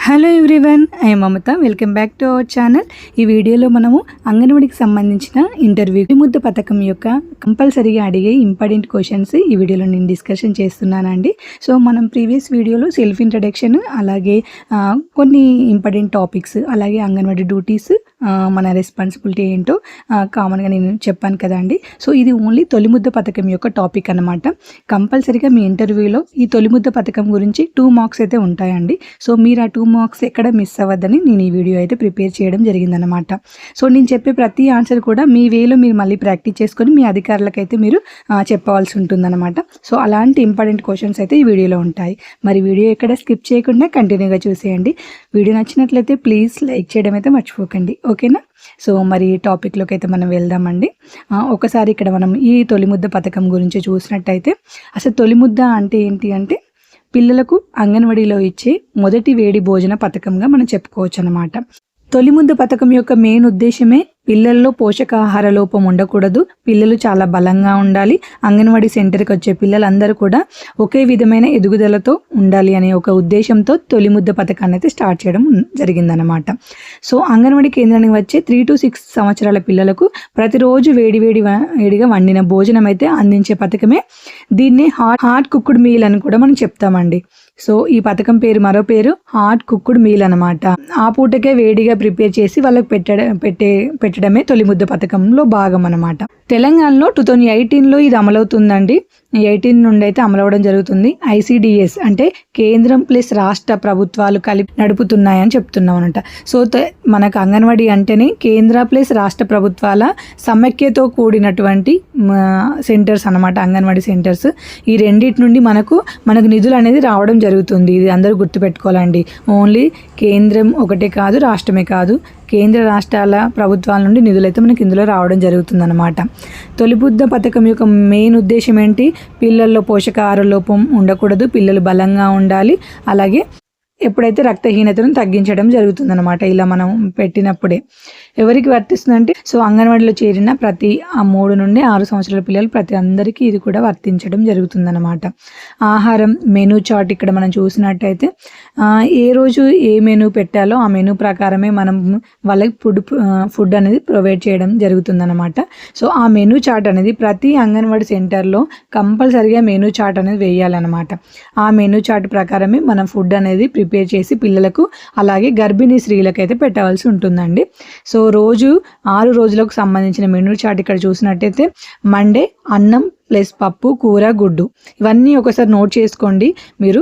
Hello everyone, I Mamata. Welcome back to our channel. ఈ వీడియోలో మనము అంగన్వాడికి సంబంధించిన ఇంటర్వ్యూ ముద్ద పథకం యొక్క కంపల్సరీగా అడిగే ఇంపార్టెంట్ క్వశ్చన్స్ ఈ వీడియోలో నేను డిస్కషన్ చేస్తున్నానండి. సో మనం ప్రీవియస్ వీడియోలో సెల్ఫ్ ఇంట్రడక్షన్, అలాగే కొన్ని ఇంపార్టెంట్ టాపిక్స్, అలాగే అంగన్వాడీ డ్యూటీస్, మన రెస్పాన్సిబిలిటీ ఏంటో కామన్గా నేను చెప్పాను కదండి. సో ఇది ఓన్లీ తొలిముద్ద పథకం యొక్క టాపిక్ అనమాట. కంపల్సరీగా మీ ఇంటర్వ్యూలో ఈ తొలిముద్ద పథకం గురించి 2 మార్క్స్ అయితే ఉంటాయండి. సో మీరు ఆ 2 మార్క్స్ ఎక్కడ మిస్ అవ్వద్దని నేను ఈ వీడియో అయితే ప్రిపేర్ చేయడం జరిగిందనమాట. సో నేను చెప్పే ప్రతి ఆన్సర్ కూడా మీ వేలో మీరు మళ్ళీ ప్రాక్టీస్ చేసుకొని మీ అధికారులకైతే మీరు చెప్పవలసి ఉంటుందన్నమాట. సో అలాంటి ఇంపార్టెంట్ క్వశ్చన్స్ అయితే ఈ వీడియోలో ఉంటాయి. మరి వీడియో ఎక్కడ స్కిప్ చేయకుండా కంటిన్యూగా చూసేయండి. వీడియో నచ్చినట్లయితే ప్లీజ్ లైక్ చేయడం అయితే మర్చిపోకండి, ఓకేనా? సో మరి టాపిక్లోకి అయితే మనం వెళ్దామండి. ఒకసారి ఇక్కడ మనం ఈ తొలిముద్ద పథకం గురించి చూసినట్టయితే, అసలు తొలిముద్ద అంటే ఏంటి అంటే పిల్లలకు అంగన్వాడీలో ఇచ్చే మొదటి వేడి భోజన పథకంగా మనం చెప్పుకోవచ్చు అనమాట. తొలిముద్ద పథకం యొక్క మెయిన్ ఉద్దేశమే పిల్లల్లో పోషకాహార లోపం ఉండకూడదు, పిల్లలు చాలా బలంగా ఉండాలి, అంగన్వాడీ సెంటర్కి వచ్చే పిల్లలందరూ కూడా ఒకే విధమైన ఎదుగుదలతో ఉండాలి అనే ఒక ఉద్దేశంతో తొలిముద్ద పథకాన్ని అయితే స్టార్ట్ చేయడం జరిగిందనమాట. సో అంగన్వాడీ కేంద్రానికి వచ్చే 3 to 6 సంవత్సరాల పిల్లలకు ప్రతిరోజు వేడిగా వండిన భోజనం అయితే అందించే పథకమే. దీన్ని హాట్ కుక్డ్ మీల్ అని కూడా మనం చెప్తామండి. సో ఈ పథకం మరో పేరు హాట్ కుక్డ్ మీల్ అనమాట. ఆ పూటకే వేడిగా ప్రిపేర్ చేసి వాళ్ళకి పెట్టడమే తొలిముద్ద పథకంలో భాగం అనమాట. తెలంగాణలో 2018లో ఇది అమలవుతుందండి. 18 నుండి అయితే అమలవడం జరుగుతుంది. ICDS అంటే కేంద్రం ప్లస్ రాష్ట్ర ప్రభుత్వాలు కలిపి నడుపుతున్నాయని చెప్తున్నాం అనమాట. సో మనకు అంగన్వాడీ అంటేనే కేంద్ర ప్లస్ రాష్ట్ర ప్రభుత్వాల సమైక్యతో కూడినటువంటి సెంటర్స్ అనమాట, అంగన్వాడీ సెంటర్స్. ఈ రెండింటి నుండి మనకు నిధులు అనేది రావడం జరుగుతుంది. ఇది అందరూ గుర్తుపెట్టుకోవాలండి. ఓన్లీ కేంద్రం ఒకటే కాదు, రాష్ట్రమే కాదు, కేంద్ర రాష్ట్రాల ప్రభుత్వాల నుండి నిధులైతే మనకి ఇందులో రావడం జరుగుతుందన్నమాట. తొలిముద్ద పథకం యొక్క మెయిన్ ఉద్దేశం ఏంటి? పిల్లల్లో పోషకాహార లోపం ఉండకూడదు, పిల్లలు బలంగా ఉండాలి, అలాగే ఎప్పుడైతే రక్తహీనతను తగ్గించడం జరుగుతుందన్నమాట. ఇలా మనం పెట్టినప్పుడే ఎవరికి వర్తిస్తుందంటే, సో అంగన్వాడీలో చేరిన ప్రతి 3 నుండి 6 సంవత్సరాల పిల్లలు ప్రతి అందరికీ ఇది కూడా వర్తించడం జరుగుతుందన్నమాట. ఆహారం మెనూ చార్ట్ ఇక్కడ మనం చూసినట్టయితే ఏ రోజు ఏ మెనూ పెట్టాలో ఆ మెనూ ప్రకారమే మనం వాళ్ళకి ఫుడ్ అనేది ప్రొవైడ్ చేయడం జరుగుతుందన్నమాట. సో ఆ మెనూ చార్ట్ అనేది ప్రతి అంగన్వాడీ సెంటర్లో కంపల్సరీగా మెనూ చార్ట్ అనేది వేయాలన్నమాట. ఆ మెనూ చార్ట్ ప్రకారమే మనం ఫుడ్ అనేది ప్రిపేర్ చేసి పిల్లలకు, అలాగే గర్భిణీ స్త్రీలకు అయితే పెట్టవలసి ఉంటుందండి. సో రోజు 6 రోజులకు సంబంధించిన మెనూ చార్ట్ ఇక్కడ చూసినట్టయితే మండే అన్నం ప్లస్ పప్పు, కూర, గుడ్డు, ఇవన్నీ ఒకసారి నోట్ చేసుకోండి మీరు.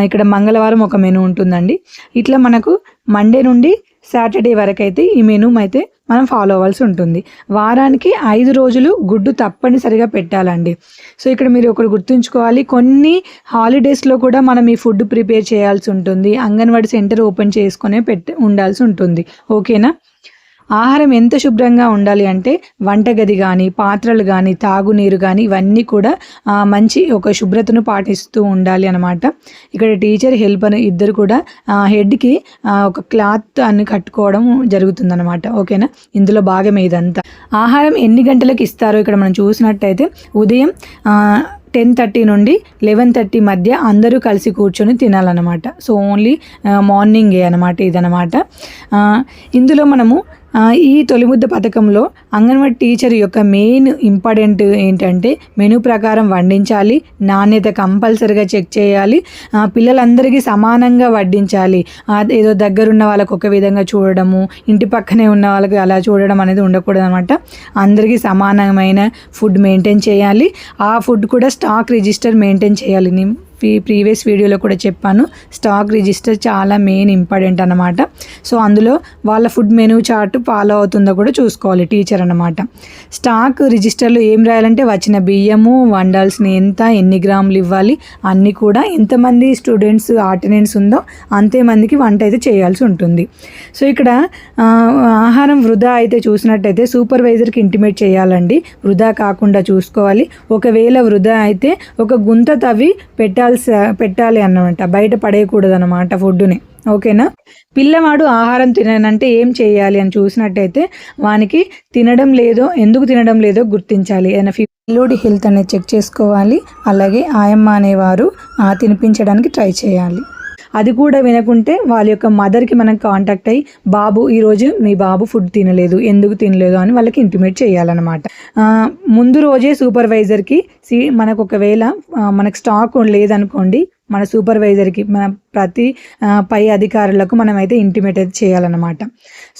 ఇక్కడ మంగళవారం ఒక మెనూ ఉంటుందండి. ఇట్లా మనకు మండే నుండి సాటర్డే వరకు అయితే ఈ మెనూ అయితే మనం ఫాలో అవ్వాల్సి ఉంటుంది. వారానికి 5 రోజులు గుడ్డు తప్పనిసరిగా పెట్టాలండి. సో ఇక్కడ మీరు ఒకటి గుర్తుంచుకోవాలి, కొన్ని హాలిడేస్లో కూడా మనం ఈ ఫుడ్ ప్రిపేర్ చేయాల్సి ఉంటుంది. అంగన్వాడీ సెంటర్ ఓపెన్ చేసుకునే ఉండాల్సి ఉంటుంది, ఓకేనా? ఆహారం ఎంత శుభ్రంగా ఉండాలి అంటే వంటగది కానీ, పాత్రలు కానీ, తాగునీరు కానీ ఇవన్నీ కూడా మంచి ఒక శుభ్రతను పాటిస్తూ ఉండాలి అనమాట. ఇక్కడ టీచర్, హెల్పర్ ఇద్దరు కూడా హెడ్కి ఒక క్లాత్ అని కట్టుకోవడం జరుగుతుందన్నమాట, ఓకేనా? ఇందులో భాగమే ఇదంతా. ఆహారం ఎన్ని గంటలకు ఇస్తారో ఇక్కడ మనం చూసినట్టయితే ఉదయం 10:30 నుండి 11:30 మధ్య అందరూ కలిసి కూర్చొని తినాలన్నమాట. సో ఓన్లీ మార్నింగే అనమాట ఇదనమాట. ఇందులో మనము ఈ తొలిముద్ద పథకంలో అంగన్వాడీ టీచర్ యొక్క మెయిన్ ఇంపార్టెంట్ ఏంటంటే మెనూ ప్రకారం వండించాలి, నాణ్యత కంపల్సరిగా చెక్ చేయాలి, పిల్లలందరికీ సమానంగా వడ్డించాలి. ఏదో దగ్గరున్న వాళ్ళకు ఒక విధంగా చూడడము, ఇంటి పక్కనే ఉన్న వాళ్ళకి అలా చూడడం అనేది ఉండకూడదు అనమాట. అందరికీ సమానమైన ఫుడ్ మెయింటైన్ చేయాలి. ఆ ఫుడ్ కూడా స్టాక్ రిజిస్టర్ మెయింటైన్ చేయాలి. ప్రీవియస్ వీడియోలో కూడా చెప్పాను, స్టాక్ రిజిస్టర్ చాలా మెయిన్ ఇంపార్టెంట్ అనమాట. సో అందులో వాళ్ళ ఫుడ్ మెనూ చార్ట్ ఫాలో అవుతుందో కూడా చూసుకోవాలి టీచర్ అనమాట. స్టాక్ రిజిస్టర్లో ఏం రాయాలంటే వచ్చిన బియ్యము, వండాల్సిన ఎన్ని గ్రాములు ఇవ్వాలి, అన్నీ కూడా ఎంతమంది స్టూడెంట్స్ అటెండెన్స్ ఉందో అంతే మందికి వంట అయితే చేయాల్సి ఉంటుంది. సో ఇక్కడ ఆహారం వృధా అయితే చూసినట్టయితే సూపర్వైజర్కి ఇంటిమేట్ చేయాలండి, వృధా కాకుండా చూసుకోవాలి. ఒకవేళ వృధా అయితే ఒక గుంత తవ్వి పెట్టాలి అన్నమాట, బయట పడేయకూడదు అనమాట ఫుడ్ని, ఓకేనా? పిల్లవాడు ఆహారం తిననంటే ఏం చేయాలి అని చూసినట్టయితే వానికి ఎందుకు తినడం లేదో గుర్తించాలి. ఏదైనా పిల్లోడి హెల్త్ అనేది చెక్ చేసుకోవాలి. అలాగే ఆయమ్మ అనేవారు తినిపించడానికి ట్రై చేయాలి. అది కూడా వినకుంటే వాళ్ళ యొక్క మదర్కి మనం కాంటాక్ట్ అయ్యి బాబు ఈరోజు మీ బాబు ఫుడ్ తినలేదు, ఎందుకు తినలేదు అని వాళ్ళకి ఇంటిమేట్ చేయాలన్నమాట. ముందు రోజే సూపర్వైజర్కి మనకు ఒకవేళ మనకు స్టాక్ లేదనుకోండి, మన సూపర్వైజర్కి మన ప్రతి పై అధికారులకు మనమైతే ఇంటిమేట్ అయితే చేయాలన్నమాట.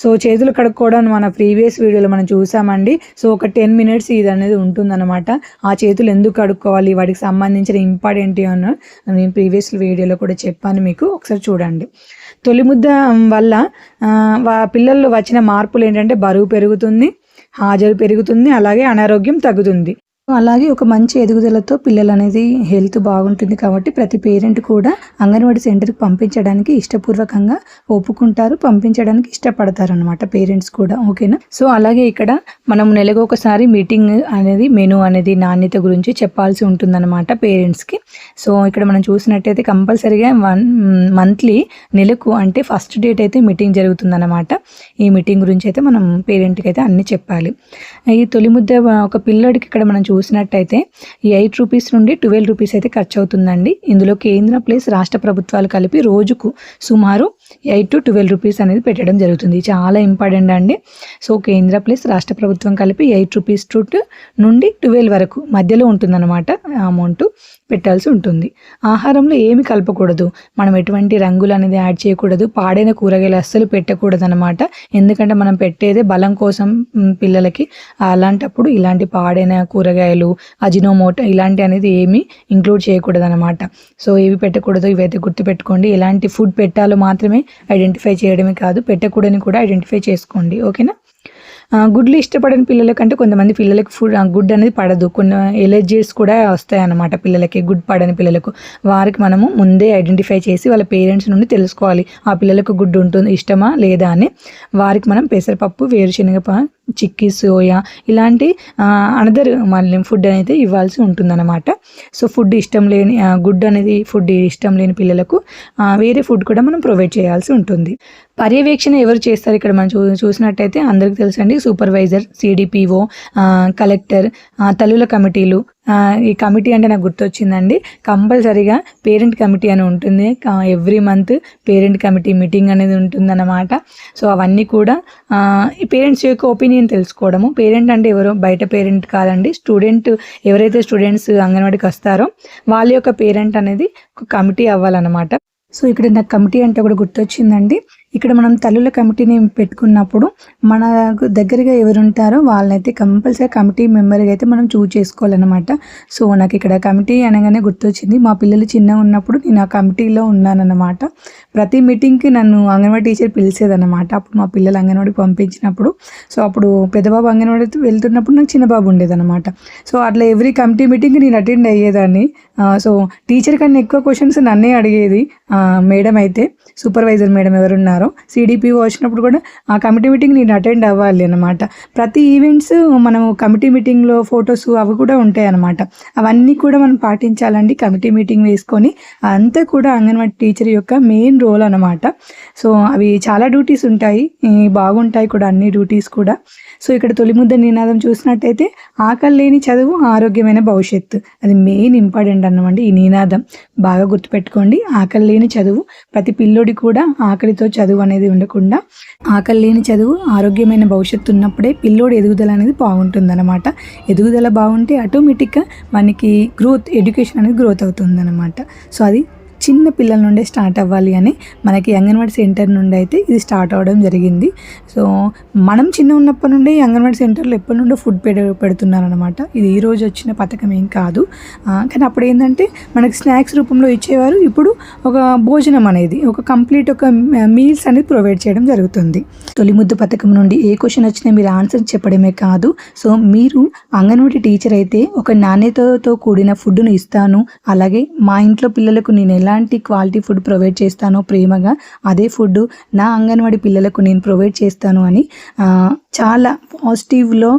సో చేతులు కడుక్కోవడం మన ప్రీవియస్ వీడియోలో మనం చూసామండి. సో ఒక 10 minutes ఇది అనేది ఉంటుందన్నమాట. ఆ చేతులు ఎందుకు కడుక్కోవాలి, వాటికి సంబంధించిన ఇంపార్టెంట్ అని నేను ప్రీవియస్ వీడియోలో కూడా చెప్పాను మీకు, ఒకసారి చూడండి. తొలి ముద్ద వల్ల పిల్లల్లో వచ్చిన మార్పులు ఏంటంటే బరువు పెరుగుతుంది, హాజరు పెరుగుతుంది, అలాగే అనారోగ్యం తగ్గుతుంది. అలాగే ఒక మంచి ఎదుగుదలతో పిల్లలు అనేది హెల్త్ బాగుంటుంది కాబట్టి ప్రతి పేరెంట్ కూడా అంగన్వాడీ సెంటర్కి పంపించడానికి ఇష్టపూర్వకంగా ఒప్పుకుంటారు, పంపించడానికి ఇష్టపడతారు అనమాట పేరెంట్స్ కూడా. ఓకేనా. సో అలాగే ఇక్కడ మనం నెలకు ఒకసారి మీటింగ్ అనేది మెనూ అనేది నాణ్యత గురించి చెప్పాల్సి ఉంటుందన్నమాట పేరెంట్స్కి. సో ఇక్కడ మనం చూసినట్టయితే కంపల్సరీగా మంత్లీ నెలకు అంటే ఫస్ట్ డేట్ అయితే మీటింగ్ జరుగుతుందన్నమాట. ఈ మీటింగ్ గురించి అయితే మనం పేరెంట్కి అయితే అన్నీ చెప్పాలి. ఈ తొలి ముద్ద ఒక పిల్లడికి ఇక్కడ మనం చూసినట్టయితే 8 రూపీస్ నుండి 12 రూపీస్ అయితే ఖర్చు అవుతుందండి. ఇందులో కేంద్ర ప్లస్ రాష్ట్ర ప్రభుత్వాలు కలిపి రోజుకు సుమారు 8 to 12 రూపీస్ అనేది పెట్టడం జరుగుతుంది. చాలా ఇంపార్టెంట్ అండి. సో కేంద్ర ప్లస్ రాష్ట్ర ప్రభుత్వం కలిపి 8 రూపీస్ నుండి 12 వరకు మధ్యలో ఉంటుందన్నమాట అమౌంట్ పెట్టాల్సి ఉంటుంది. ఆహారంలో ఏమి కలపకూడదు, మనం ఎటువంటి రంగులు అనేది యాడ్ చేయకూడదు, పాడైన కూరగాయలు అస్సలు పెట్టకూడదు అనమాట. ఎందుకంటే మనం పెట్టేదే బలం కోసం పిల్లలకి. అలాంటప్పుడు ఇలాంటి పాడైన కూరగాయలు, అజినోమోటో ఇలాంటి అనేది ఏమీ ఇంక్లూడ్ చేయకూడదు అనమాట. సో ఏవి పెట్టకూడదు ఇవైతే గుర్తుపెట్టుకోండి. ఎలాంటి ఫుడ్ పెట్టాలో మాత్రమే ఐడెంటిఫై చేయడమే కాదు, పెట్టకూడని కూడా ఐడెంటిఫై చేసుకోండి. ఓకేనా. గుడ్లు ఇష్టపడని పిల్లలకంటే కొంతమంది పిల్లలకి గుడ్ అనేది పడదు, కొన్ని ఎలర్జీస్ కూడా వస్తాయి అన్నమాట పిల్లలకి. గుడ్ పడని పిల్లలకు వారికి మనము ముందే ఐడెంటిఫై చేసి వాళ్ళ పేరెంట్స్ నుండి తెలుసుకోవాలి ఆ పిల్లలకు గుడ్ ఉంటుంది ఇష్టమా లేదా అని. వారికి మనం పెసరపప్పు, వేరుశనగ, చిక్కీ, సోయా ఇలాంటి అనదర్ మళ్ళీ ఫుడ్ అనేది ఇవ్వాల్సి ఉంటుందన్నమాట. సో ఫుడ్ ఇష్టం లేని గుడ్ అనేది ఫుడ్ ఇష్టం లేని పిల్లలకు వేరే ఫుడ్ కూడా మనం ప్రొవైడ్ చేయాల్సి ఉంటుంది. పర్యవేక్షణ ఎవరు చేస్తారు ఇక్కడ మనం చూసినట్టయితే అందరికీ తెలుసండి, సూపర్వైజర్, సిడిపిఓ, కలెక్టర్, తల్లుల కమిటీలు. ఈ కమిటీ అంటే నాకు గుర్తొచ్చిందండి, కంపల్సరీగా పేరెంట్ కమిటీ అని ఉంటుంది. Every month parent committee meeting అనేది ఉంటుందన్నమాట. సో అవన్నీ కూడా ఈ పేరెంట్స్ యొక్క ఒపీనియన్ తెలుసుకోవడము. పేరెంట్ అంటే ఎవరో బయట పేరెంట్ కాదండి, స్టూడెంట్ ఎవరైతే స్టూడెంట్స్ అంగన్వాడికి వస్తారో వాళ్ళ యొక్క పేరెంట్ అనేది ఒక కమిటీ అవ్వాలన్నమాట. సో ఇక్కడ నాకు కమిటీ అంటే కూడా గుర్తొచ్చిందండి. ఇక్కడ మనం తల్లుల కమిటీని పెట్టుకున్నప్పుడు మన దగ్గరగా ఎవరు ఉంటారో వాళ్ళనైతే కంపల్సరీ కమిటీ మెంబర్గా అయితే మనం చూజ్ చేసుకోవాలన్నమాట. సో నాకు ఇక్కడ కమిటీ అనగానే గుర్తొచ్చింది, మా పిల్లలు చిన్నగా ఉన్నప్పుడు నేను ఆ కమిటీలో ఉన్నానన్నమాట. ప్రతి మీటింగ్కి నన్ను అంగన్వాడీ టీచర్ పిలిచేదన్నమాట. అప్పుడు మా పిల్లలు అంగన్వాడికి పంపించినప్పుడు, సో అప్పుడు పెద్దబాబు అంగన్వాడీ వెళ్తున్నప్పుడు నాకు చిన్నబాబు ఉండేదన్నమాట. సో అట్లా ఎవ్రీ కమిటీ మీటింగ్కి నేను అటెండ్ అయ్యేదాన్ని. సో టీచర్ కన్నా ఎక్కువ క్వశ్చన్స్ నన్నే అడిగేది మేడం అయితే, సూపర్వైజర్ మేడం ఎవరున్నారో. సిడిపిఓ వచ్చినప్పుడు కూడా ఆ కమిటీ మీటింగ్ నేను అటెండ్ అవ్వాలి అనమాట. ప్రతి ఈవెంట్స్ మనం కమిటీ మీటింగ్లో ఫొటోస్ అవి కూడా ఉంటాయి అన్నమాట. అవన్నీ కూడా మనం పాటించాలండి. కమిటీ మీటింగ్ వేసుకొని అంతా కూడా అంగన్వాడీ టీచర్ యొక్క మెయిన్ రోల్ అనమాట. సో అవి చాలా డ్యూటీస్ ఉంటాయి, బాగుంటాయి కూడా అన్ని డ్యూటీస్ కూడా. సో ఇక్కడ తొలి ముద్ద నినాదం చూసినట్టయితే ఆకలి లేని చదువు ఆరోగ్యమైన భవిష్యత్తు, అది మెయిన్ ఇంపార్టెంట్ అన్నమాట. ఈ నినాదం బాగా గుర్తుపెట్టుకోండి. ఆకలి లేని చదువు, ప్రతి పిల్లోడి కూడా ఆకలితో చదువు అనేది ఉండకుండా ఆకలి లేని చదువు ఆరోగ్యమైన భవిష్యత్తు ఉన్నప్పుడే పిల్లోడి ఎదుగుదల అనేది బాగుంటుందన్నమాట. ఎదుగుదల బాగుంటే ఆటోమేటిక్గా మనకి ఎడ్యుకేషన్ అనేది గ్రోత్ అవుతుందన్నమాట. సో అది చిన్న పిల్లల నుండే స్టార్ట్ అవ్వాలి అని మనకి అంగన్వాడీ సెంటర్ నుండి అయితే ఇది స్టార్ట్ అవ్వడం జరిగింది. సో మనం చిన్న ఉన్నప్పటి నుండి అంగన్వాడీ సెంటర్లో ఎప్పటి నుండో ఫుడ్ పెడుతున్నారనమాట. ఇది ఈరోజు వచ్చిన పథకం ఏం కాదు. కానీ అప్పుడు ఏంటంటే మనకి స్నాక్స్ రూపంలో ఇచ్చేవారు. ఇప్పుడు ఒక భోజనం అనేది ఒక కంప్లీట్ ఒక మీల్స్ అనేది ప్రొవైడ్ చేయడం జరుగుతుంది. తొలి ముద్దు పథకం నుండి ఏ క్వశ్చన్ వచ్చినా మీరు ఆన్సర్ చెప్పడమే కాదు, సో మీరు అంగన్వాడీ టీచర్ అయితే ఒక నాణ్యతతో కూడిన ఫుడ్ను ఇస్తాను, అలాగే మా ఇంట్లో పిల్లలకు నేను ఎలాంటి క్వాలిటీ ఫుడ్ ప్రొవైడ్ చేస్తానో ప్రేమగా అదే ఫుడ్ నా అంగన్వాడీ పిల్లలకు నేను ప్రొవైడ్ చేస్తాను అని చాలా పాజిటివ్లో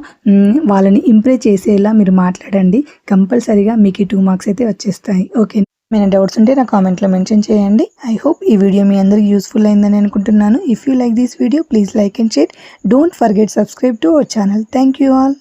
వాళ్ళని ఇంప్రెస్ చేసేలా మీరు మాట్లాడండి. కంపల్సరీగా మీకు 2 మార్క్స్ అయితే వచ్చేస్తాయి. ఓకే, ఏమైనా డౌట్స్ ఉంటే నా కామెంట్లో మెన్షన్ చేయండి. ఐ హోప్ ఈ వీడియో మీ అందరికి యూస్ఫుల్ అయిందని అనుకుంటున్నాను. If you like this video please like and share. Don't forget subscribe to our channel. Thank you all.